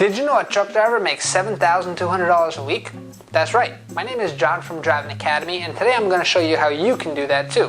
Did you know a truck driver makes $7,200 a week? That's right. My name is John from Driving Academy, and today I'm going to show you how you can do that too.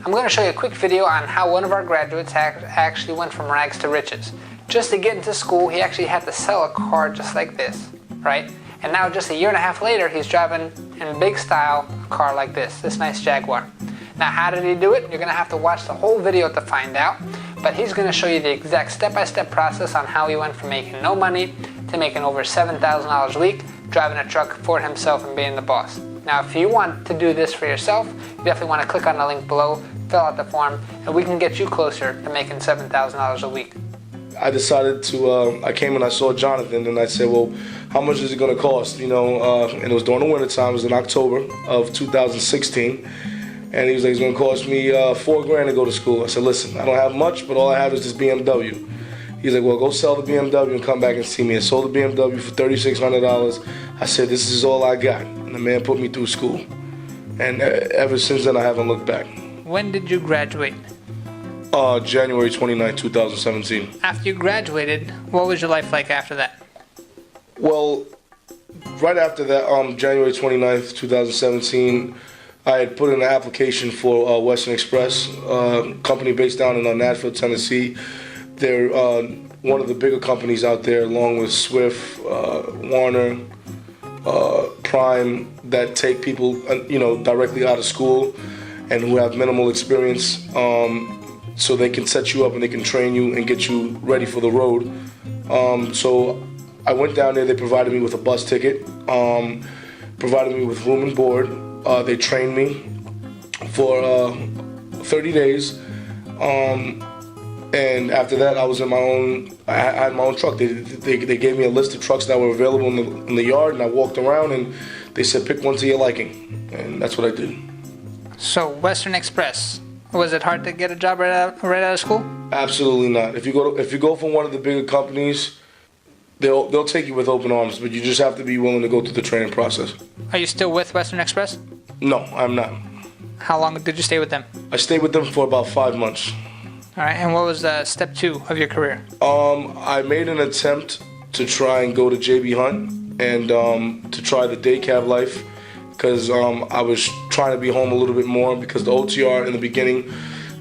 I'm going to show you a quick video on how one of our graduates actually went from rags to riches. Just to get into school, he actually had to sell a car just like this, right? And now just a year and a half later, he's driving in big style a car like this nice Jaguar. Now, how did he do it? You're going to have to watch the whole video to find out, but he's going to show you the exact step-by-step process on how he went from making no money to making over $7,000 a week, driving a truck for himself and being the boss. Now, if you want to do this for yourself, you definitely want to click on the link below, fill out the form, and we can get you closer to making $7,000 a week. I decided to, I came and I saw Jonathan and I said, well, how much is it going to cost? And it was during the winter time, it was in October of 2016. And he was like, it's going to cost me $4,000 to go to school. I said, listen, I don't have much, but all I have is this BMW. He's like, well, go sell the BMW and come back and see me. I sold the BMW for $3,600. I said, this is all I got. And the man put me through school. And ever since then, I haven't looked back. When did you graduate? January 29, 2017. After you graduated, what was your life like after that? Well, right after that, January 29th, 2017, I had put in an application for Western Express, company based down in Nashville, Tennessee. They're one of the bigger companies out there, along with Swift, Warner, Prime, that take people, directly out of school and who have minimal experience, so they can set you up and they can train you and get you ready for the road. So I went down there. They provided me with a bus ticket, provided me with room and board. They trained me for 30 days, and after that I was in my own. I had my own truck. They gave me a list of trucks that were available in the yard, and I walked around and they said pick one to your liking, and that's what I did. So Western Express, was it hard to get a job right out of school? Absolutely not. If you go for one of the bigger companies, they'll take you with open arms, but you just have to be willing to go through the training process. Are you still with Western Express? No, I'm not. How long did you stay with them? I stayed with them for about 5 months. All right, and what was step 2 of your career? I made an attempt to try and go to JB Hunt and to try the day cab life, because I was trying to be home a little bit more, because the OTR in the beginning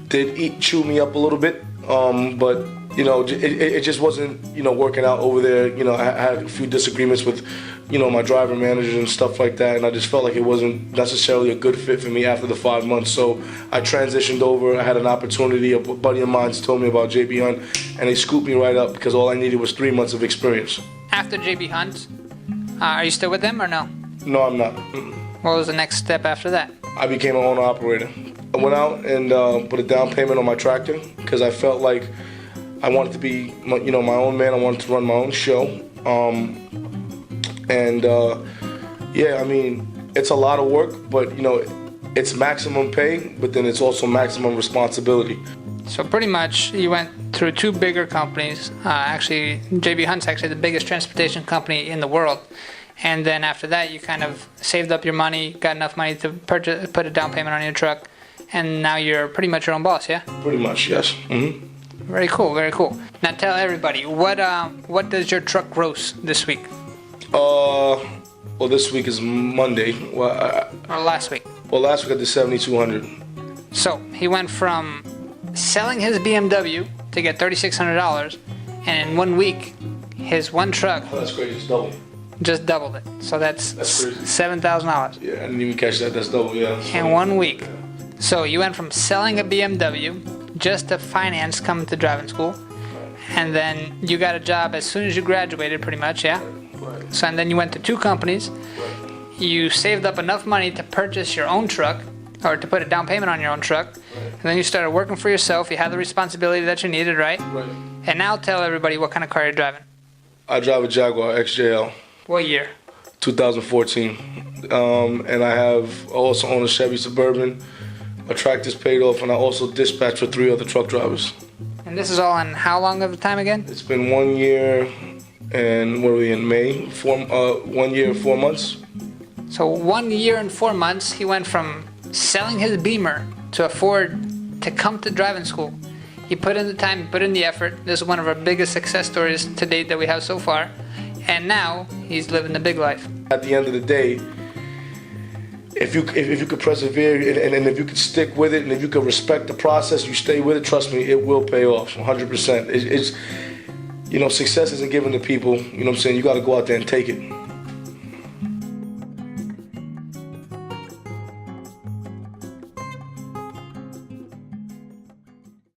did chew me up a little bit, but it just wasn't working out over there. I had a few disagreements with my driver managers and stuff like that, and I just felt like it wasn't necessarily a good fit for me after the 5 months. So I transitioned over. I had an opportunity. A buddy of mine told me about JB Hunt, and they scooped me right up because all I needed was 3 months of experience. After JB Hunt, are you still with them or no? No, I'm not. What was the next step after that? I became an owner operator. I went out and put a down payment on my tractor because I felt like I wanted to be my own man. I wanted to run my own show. It's a lot of work, but it's maximum pay, but then it's also maximum responsibility. So pretty much you went through 2 bigger companies. Actually, JB Hunt's actually the biggest transportation company in the world. And then after that, you kind of saved up your money, got enough money to put a down payment on your truck, and now you're pretty much your own boss, yeah? Pretty much, yes. Mm-hmm. Very cool, very cool. Now tell everybody, what does your truck gross this week? Well, this week is Monday. Or last week? Well, last week I did $7,200. So he went from selling his BMW to get $3,600, and in 1 week, his one truck. Oh, that's crazy. It's double. Just doubled it. So that's $7,000. Yeah, I didn't even catch that. That's double, yeah. In 1 week. So you went from selling a BMW just to finance coming to driving school, and then you got a job as soon as you graduated, pretty much, yeah? Right. So and then you went to 2 companies. Right. You saved up enough money to purchase your own truck, or to put a down payment on your own truck, right. And then you started working for yourself. You had the responsibility that you needed, right? Right. And now tell everybody what kind of car you're driving. I drive a Jaguar XJL. What year? 2014. And I also own a Chevy Suburban. My tractor's paid off, and I also dispatch for 3 other truck drivers. And this is all in how long of a time again? It's been 1 year, and what are we in May? 1 year and 4 months. So 1 year and 4 months, he went from selling his Beamer to afford to come to driving school. He put in the time, he put in the effort. This is one of our biggest success stories to date that we have so far. And now he's living the big life. At the end of the day, if you could persevere and if you could stick with it and if you could respect the process, you stay with it, trust me, it will pay off 100%. It's success isn't given to people, you know what I'm saying? You got to go out there and take it.